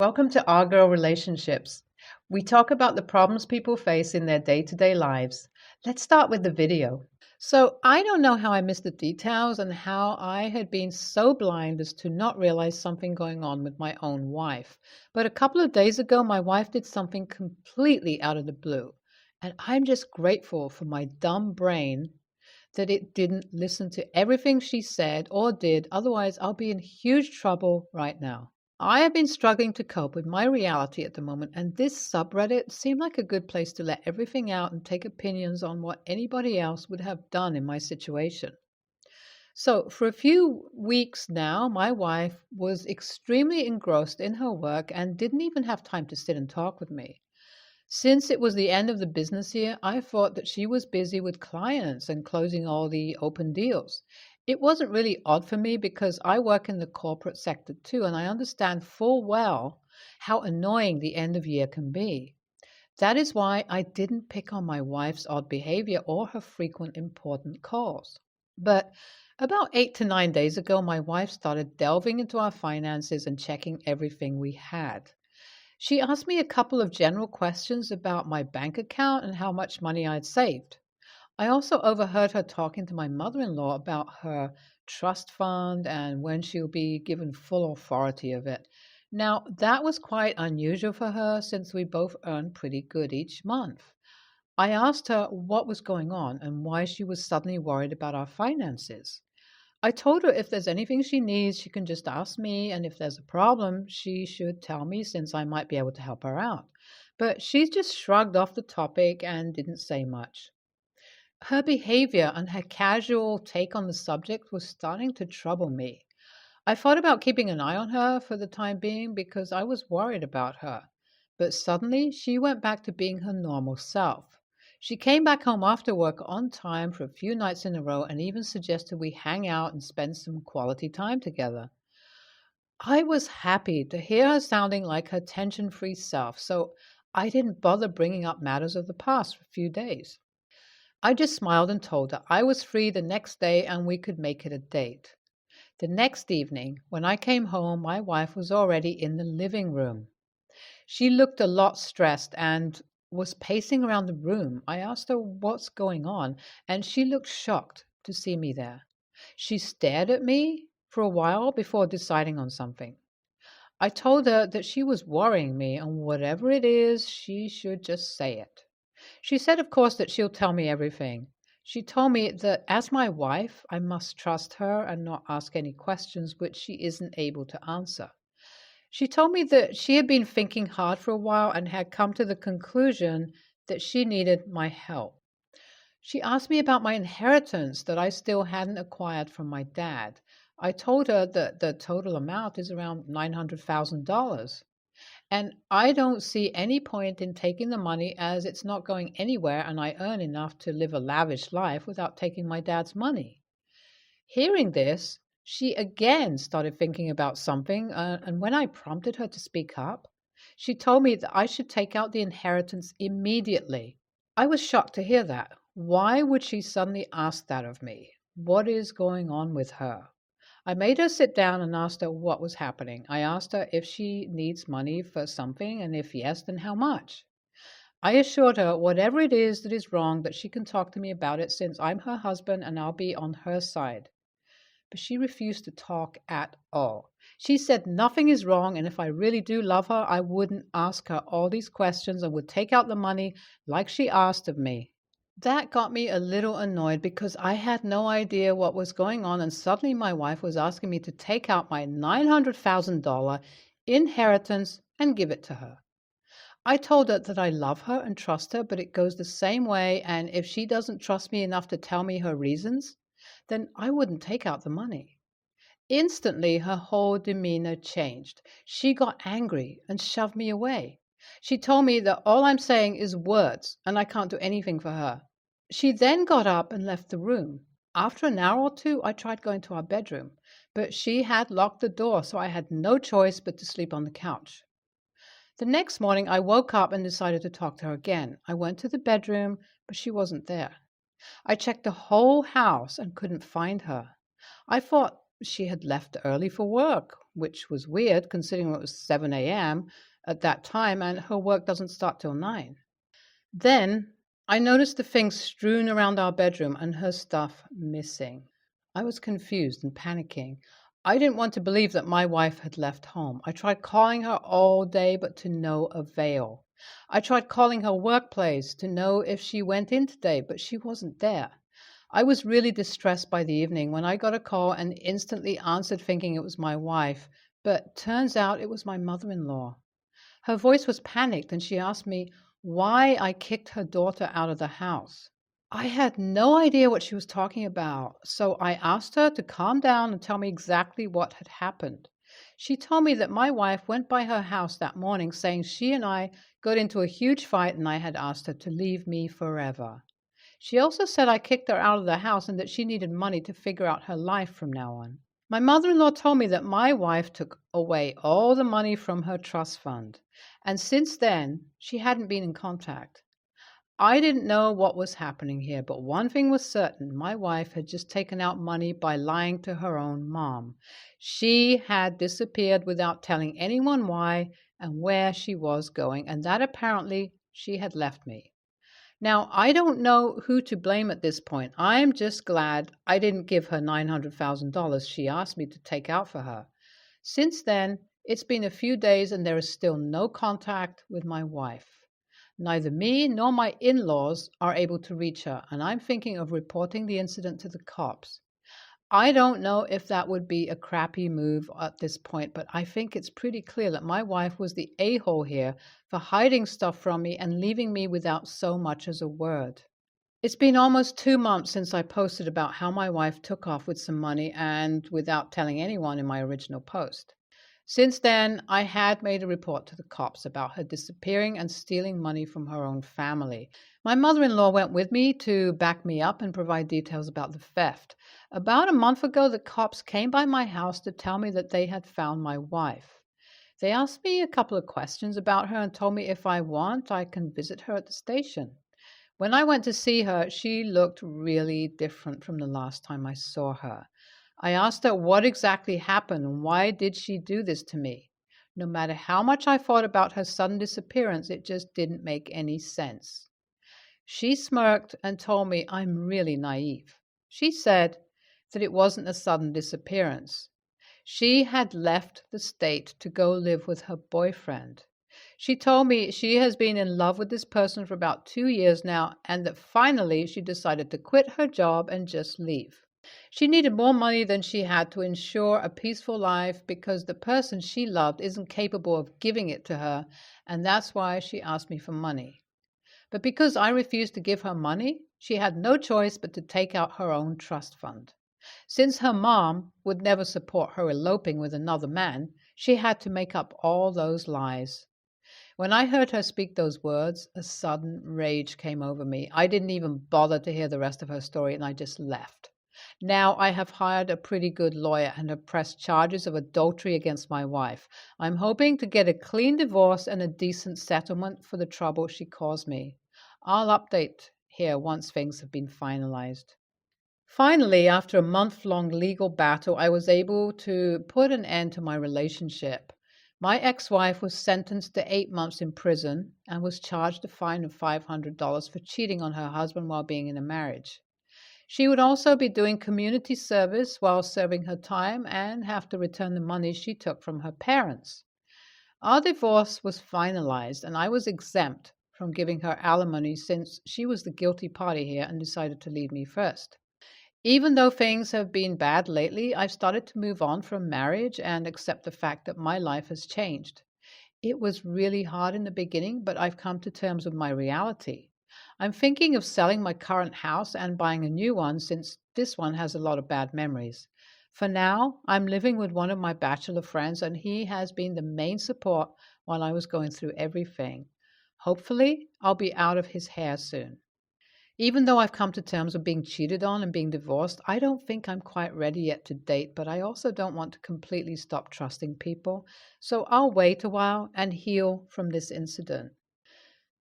Welcome to Our Girl Relationships. We talk about the problems people face in their day to day lives. Let's start with the video. So, I don't know how I missed the details and how I had been so blind as to not realize something going on with my own wife. But a couple of days ago, my wife did something completely out of the blue. And I'm just grateful for my dumb brain that it didn't listen to everything she said or did. Otherwise, I'll be in huge trouble right now. I have been struggling to cope with my reality at the moment, and this subreddit seemed like a good place to let everything out and take opinions on what anybody else would have done in my situation. So, for a few weeks now, my wife was extremely engrossed in her work and didn't even have time to sit and talk with me. Since it was the end of the business year, I thought that she was busy with clients and closing all the open deals. It wasn't really odd for me because I work in the corporate sector too, and I understand full well how annoying the end of year can be. That is why I didn't pick on my wife's odd behavior or her frequent important calls. But about 8 to 9 days ago, my wife started delving into our finances and checking everything we had. She asked me a couple of general questions about my bank account and how much money I'd saved. I also overheard her talking to my mother in law about her trust fund and when she'll be given full authority of it. Now, that was quite unusual for her since we both earn pretty good each month. I asked her what was going on and why she was suddenly worried about our finances. I told her if there's anything she needs, she can just ask me, and if there's a problem, she should tell me since I might be able to help her out. But she just shrugged off the topic and didn't say much. Her behavior and her casual take on the subject was starting to trouble me. I thought about keeping an eye on her for the time being because I was worried about her. But suddenly she went back to being her normal self. She came back home after work on time for a few nights in a row and even suggested we hang out and spend some quality time together. I was happy to hear her sounding like her tension free self, so I didn't bother bringing up matters of the past for a few days. I just smiled and told her I was free the next day and we could make it a date. The next evening, when I came home, my wife was already in the living room. She looked a lot stressed and was pacing around the room. I asked her what's going on, and she looked shocked to see me there. She stared at me for a while before deciding on something. I told her that she was worrying me, and whatever it is, she should just say it. She said, of course, that she'll tell me everything. She told me that as my wife, I must trust her and not ask any questions which she isn't able to answer. She told me that she had been thinking hard for a while and had come to the conclusion that she needed my help. She asked me about my inheritance that I still hadn't acquired from my dad. I told her that the total amount is around $900,000. And I don't see any point in taking the money as it's not going anywhere and I earn enough to live a lavish life without taking my dad's money. Hearing this, she again started thinking about something, and when I prompted her to speak up, she told me that I should take out the inheritance immediately. I was shocked to hear that. Why would she suddenly ask that of me? What is going on with her? I made her sit down and asked her what was happening. I asked her if she needs money for something, and if yes, then how much. I assured her whatever it is that is wrong, that she can talk to me about it since I'm her husband and I'll be on her side. But she refused to talk at all. She said nothing is wrong, and if I really do love her, I wouldn't ask her all these questions and would take out the money like she asked of me. That got me a little annoyed because I had no idea what was going on, and suddenly my wife was asking me to take out my $900,000 inheritance and give it to her. I told her that I love her and trust her, but it goes the same way, and if she doesn't trust me enough to tell me her reasons, then I wouldn't take out the money. Instantly, her whole demeanor changed. She got angry and shoved me away. She told me that all I'm saying is words and I can't do anything for her. She then got up and left the room. After an hour or two, I tried going to our bedroom, but she had locked the door, so I had no choice but to sleep on the couch. The next morning, I woke up and decided to talk to her again. I went to the bedroom, but she wasn't there. I checked the whole house and couldn't find her. I thought she had left early for work. which was weird considering it was 7 a.m. at that time and her work doesn't start till 9. Then I noticed the things strewn around our bedroom and her stuff missing. I was confused and panicking. I didn't want to believe that my wife had left home. I tried calling her all day, but to no avail. I tried calling her workplace to know if she went in today, but she wasn't there. I was really distressed by the evening when I got a call and instantly answered thinking it was my wife, but turns out it was my mother-in-law. Her voice was panicked and she asked me why I kicked her daughter out of the house. I had no idea what she was talking about, so I asked her to calm down and tell me exactly what had happened. She told me that my wife went by her house that morning saying she and I got into a huge fight and I had asked her to leave me forever. She also said I kicked her out of the house and that she needed money to figure out her life from now on. My mother-in-law told me that my wife took away all the money from her trust fund, and since then, she hadn't been in contact. I didn't know what was happening here, but one thing was certain. My wife had just taken out money by lying to her own mom. She had disappeared without telling anyone why and where she was going, and that apparently she had left me. Now, I don't know who to blame at this point. I am just glad I didn't give her $900,000 she asked me to take out for her. Since then, it's been a few days and there is still no contact with my wife. Neither me nor my in-laws are able to reach her, and I'm thinking of reporting the incident to the cops. I don't know if that would be a crappy move at this point, but I think it's pretty clear that my wife was the a-hole here for hiding stuff from me and leaving me without so much as a word. It's been almost 2 months since I posted about how my wife took off with some money and without telling anyone in my original post. Since then, I had made a report to the cops about her disappearing and stealing money from her own family. My mother-in-law went with me to back me up and provide details about the theft. About a month ago, the cops came by my house to tell me that they had found my wife. They asked me a couple of questions about her and told me if I want, I can visit her at the station. When I went to see her, she looked really different from the last time I saw her. I asked her what exactly happened and why did she do this to me. No matter how much I thought about her sudden disappearance, it just didn't make any sense. She smirked and told me I'm really naive. She said that it wasn't a sudden disappearance. She had left the state to go live with her boyfriend. She told me she has been in love with this person for about 2 years now and that finally she decided to quit her job and just leave. She needed more money than she had to ensure a peaceful life because the person she loved isn't capable of giving it to her, and that's why she asked me for money. But because I refused to give her money, she had no choice but to take out her own trust fund. Since her mom would never support her eloping with another man, she had to make up all those lies. When I heard her speak those words, a sudden rage came over me. I didn't even bother to hear the rest of her story and I just left. Now I have hired a pretty good lawyer and have pressed charges of adultery against my wife. I'm hoping to get a clean divorce and a decent settlement for the trouble she caused me. I'll update here once things have been finalized. Finally, after a month-long legal battle, I was able to put an end to my relationship. My ex-wife was sentenced to 8 months in prison and was charged a fine of $500 for cheating on her husband while being in a marriage. She would also be doing community service while serving her time and have to return the money she took from her parents. Our divorce was finalized and I was exempt from giving her alimony since she was the guilty party here and decided to leave me first. Even though things have been bad lately, I've started to move on from marriage and accept the fact that my life has changed. It was really hard in the beginning, but I've come to terms with my reality. I'm thinking of selling my current house and buying a new one since this one has a lot of bad memories. For now, I'm living with one of my bachelor friends and he has been the main support while I was going through everything. Hopefully, I'll be out of his hair soon. Even though I've come to terms with being cheated on and being divorced, I don't think I'm quite ready yet to date, but I also don't want to completely stop trusting people. So I'll wait a while and heal from this incident.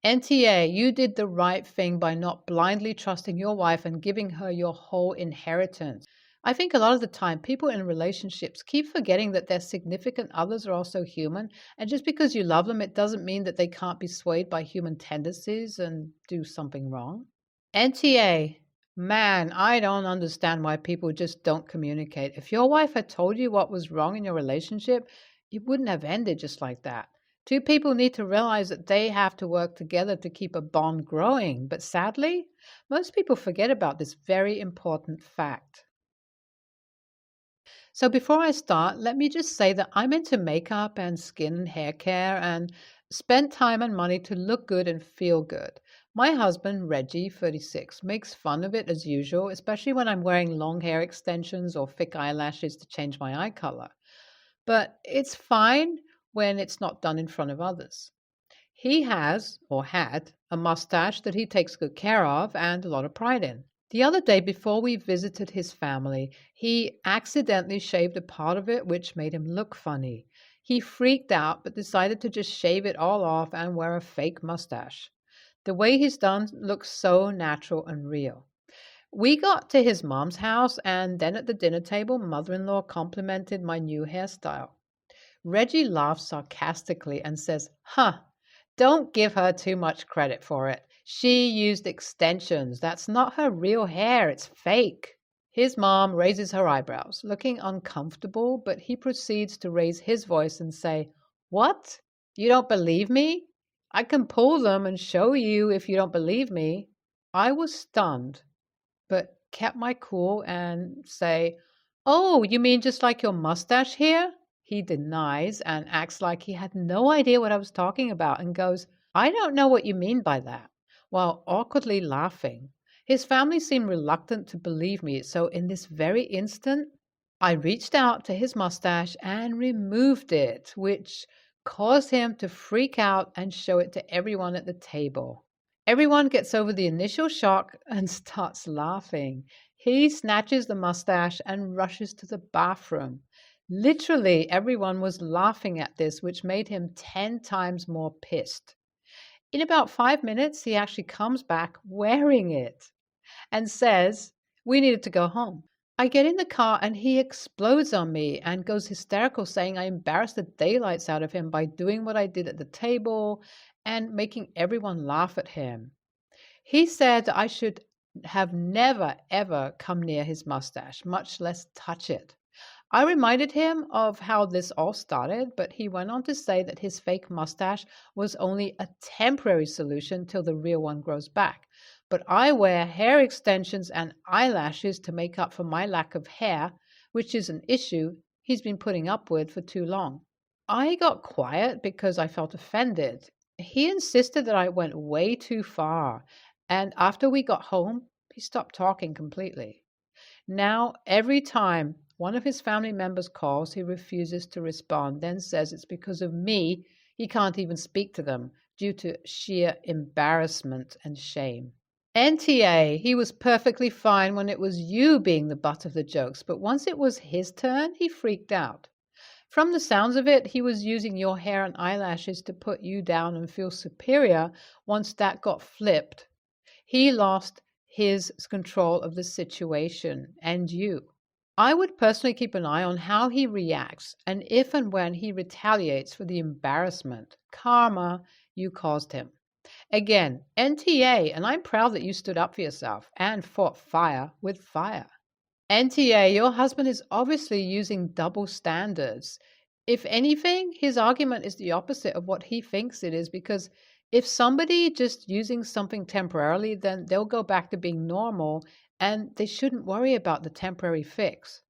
NTA, you did the right thing by not blindly trusting your wife and giving her your whole inheritance. I think a lot of the time people in relationships keep forgetting that their significant others are also human. And just because you love them, it doesn't mean that they can't be swayed by human tendencies and do something wrong. NTA, man, I don't understand why people just don't communicate. If your wife had told you what was wrong in your relationship, it wouldn't have ended just like that. Two people need to realize that they have to work together to keep a bond growing. But sadly, most people forget about this very important fact. So before I start, let me just say that I'm into makeup and skin and hair care and spend time and money to look good and feel good. My husband, Reggie, 36, makes fun of it as usual, especially when I'm wearing long hair extensions or thick eyelashes to change my eye color. But it's fine when it's not done in front of others. He has, or had, a mustache that he takes good care of and a lot of pride in. The other day, before we visited his family, he accidentally shaved a part of it, which made him look funny. He freaked out, but decided to just shave it all off and wear a fake mustache. The way he's done looks so natural and real. We got to his mom's house, and then at the dinner table, mother in law complimented my new hairstyle. Reggie laughs sarcastically and says, "Huh, don't give her too much credit for it. She used extensions. That's not her real hair, it's fake." His mom raises her eyebrows, looking uncomfortable, but he proceeds to raise his voice and say, "What? You don't believe me? I can pull them and show you if you don't believe me." I was stunned, but kept my cool and say, "Oh, you mean just like your mustache here?" He denies and acts like he had no idea what I was talking about and goes, "I don't know what you mean by that," while awkwardly laughing. His family seemed reluctant to believe me, so in this very instant, I reached out to his mustache and removed it, which caused him to freak out and show it to everyone at the table. Everyone gets over the initial shock and starts laughing. He snatches the mustache and rushes to the bathroom. Literally, everyone was laughing at this, which made him 10 times more pissed. In about 5 minutes, he actually comes back wearing it and says, "We needed to go home." I get in the car and he explodes on me and goes hysterical, saying I embarrassed the daylights out of him by doing what I did at the table and making everyone laugh at him. He said I should have never, ever come near his mustache, much less touch it. I reminded him of how this all started, but he went on to say that his fake mustache was only a temporary solution till the real one grows back. But I wear hair extensions and eyelashes to make up for my lack of hair, which is an issue he's been putting up with for too long. I got quiet because I felt offended. He insisted that I went way too far, and after we got home, he stopped talking completely. Now, every time one of his family members calls, he refuses to respond, then says it's because of me he can't even speak to them due to sheer embarrassment and shame. NTA, he was perfectly fine when it was you being the butt of the jokes, but once it was his turn, he freaked out. From the sounds of it, he was using your hair and eyelashes to put you down and feel superior. Once that got flipped, he lost his control of the situation and you. I would personally keep an eye on how he reacts and if and when he retaliates for the embarrassment, karma you caused him. Again, NTA, and I'm proud that you stood up for yourself and fought fire with fire. NTA, your husband is obviously using double standards. If anything, his argument is the opposite of what he thinks it is, because if somebody just using something temporarily, then they'll go back to being normal and they shouldn't worry about the temporary fix.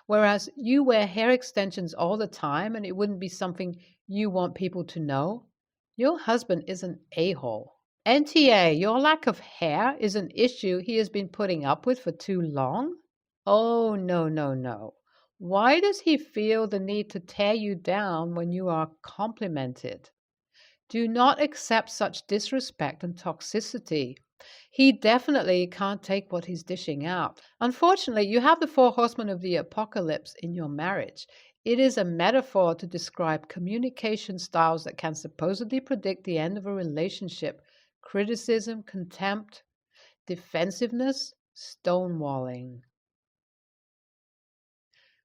Whereas you wear hair extensions all the time and it wouldn't be something you want people to know. Your husband is an a-hole. NTA, your lack of hair is an issue he has been putting up with for too long? Oh, no, no, no. Why does he feel the need to tear you down when you are complimented? Do not accept such disrespect and toxicity. He definitely can't take what he's dishing out. Unfortunately, you have the four horsemen of the apocalypse in your marriage. It is a metaphor to describe communication styles that can supposedly predict the end of a relationship: criticism, contempt, defensiveness, stonewalling.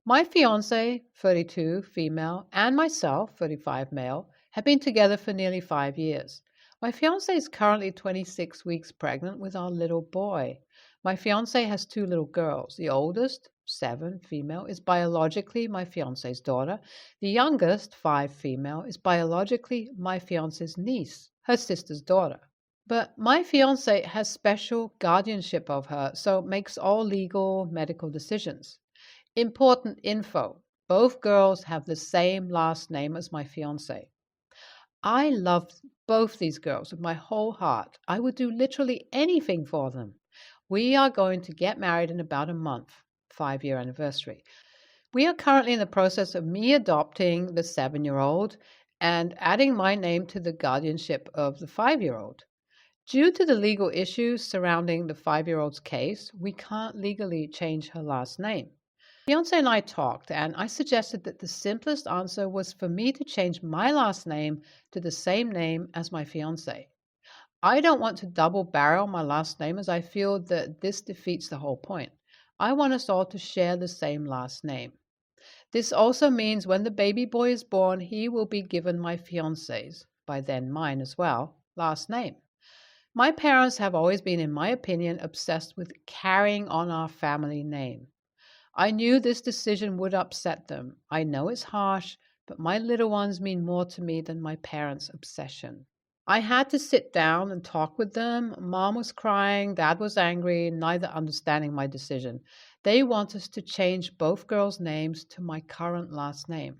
My fiance, 32, female, and myself, 35, male, have been together for nearly 5 years. My fiance is currently 26 weeks pregnant with our little boy. My fiance has two little girls. The oldest, 7, female, is biologically my fiance's daughter. The youngest, 5, female, is biologically my fiance's niece, her sister's daughter. But my fiance has special guardianship of her, so makes all legal medical decisions. Important info. Both girls have the same last name as my fiance. I love both these girls with my whole heart. I would do literally anything for them. We are going to get married in about a month, 5-year anniversary. We are currently in the process of me adopting the 7-year-old and adding my name to the guardianship of the 5-year-old. Due to the legal issues surrounding the 5-year-old's case, we can't legally change her last name. Fiance and I talked, and I suggested that the simplest answer was for me to change my last name to the same name as my fiance. I don't want to double barrel my last name as I feel that this defeats the whole point. I want us all to share the same last name. This also means when the baby boy is born, he will be given my fiance's, by then mine as well, last name. My parents have always been, in my opinion, obsessed with carrying on our family name. I knew this decision would upset them. I know it's harsh, but my little ones mean more to me than my parents' obsession. I had to sit down and talk with them. Mom was crying, Dad was angry, neither understanding my decision. They want us to change both girls' names to my current last name.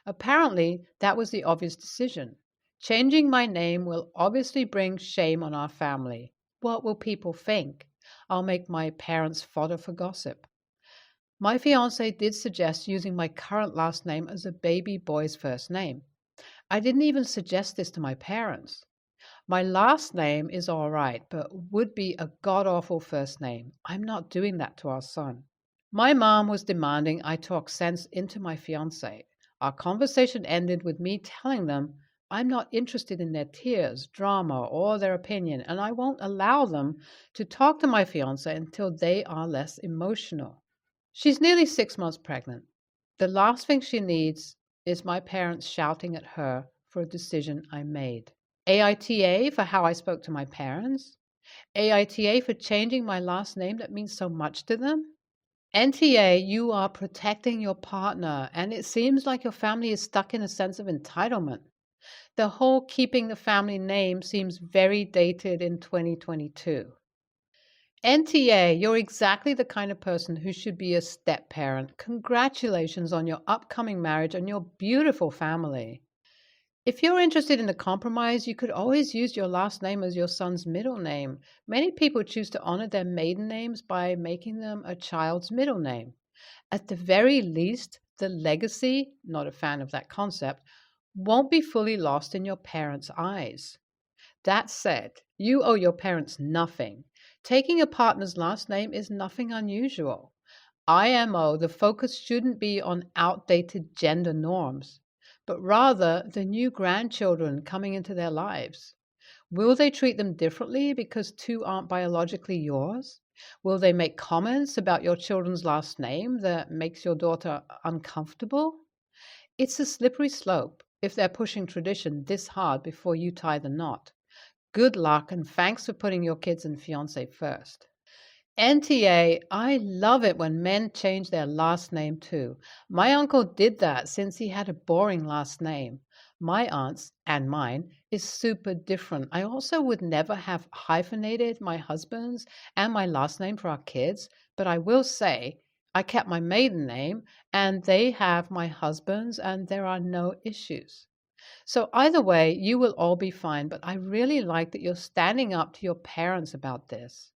Apparently, that was the obvious decision. Changing my name will obviously bring shame on our family. What will people think? I'll make my parents fodder for gossip. My fiance did suggest using my current last name as a baby boy's first name. I didn't even suggest this to my parents. My last name is all right, but would be a god-awful first name. I'm not doing that to our son. My mom was demanding I talk sense into my fiance. Our conversation ended with me telling them I'm not interested in their tears, drama, or their opinion, and I won't allow them to talk to my fiance until they are less emotional. She's nearly 6 months pregnant. The last thing she needs is my parents shouting at her for a decision I made. AITA for how I spoke to my parents. AITA for changing my last name that means so much to them. NTA, you are protecting your partner, and it seems like your family is stuck in a sense of entitlement. The whole keeping the family name seems very dated in 2022. NTA, you're exactly the kind of person who should be a step parent. Congratulations on your upcoming marriage and your beautiful family. If you're interested in a compromise, you could always use your last name as your son's middle name. Many people choose to honor their maiden names by making them a child's middle name. At the very least, the legacy, not a fan of that concept, won't be fully lost in your parents' eyes. That said, you owe your parents nothing. Taking a partner's last name is nothing unusual. IMO, the focus shouldn't be on outdated gender norms, but rather the new grandchildren coming into their lives. Will they treat them differently because two aren't biologically yours? Will they make comments about your children's last name that makes your daughter uncomfortable? It's a slippery slope if they're pushing tradition this hard before you tie the knot. Good luck and thanks for putting your kids and fiance first. NTA, I love it when men change their last name too. My uncle did that since he had a boring last name. My aunt's, and mine, is super different. I also would never have hyphenated my husband's and my last name for our kids, but I will say I kept my maiden name and they have my husband's and there are no issues. So either way, you will all be fine, but I really like that you're standing up to your parents about this.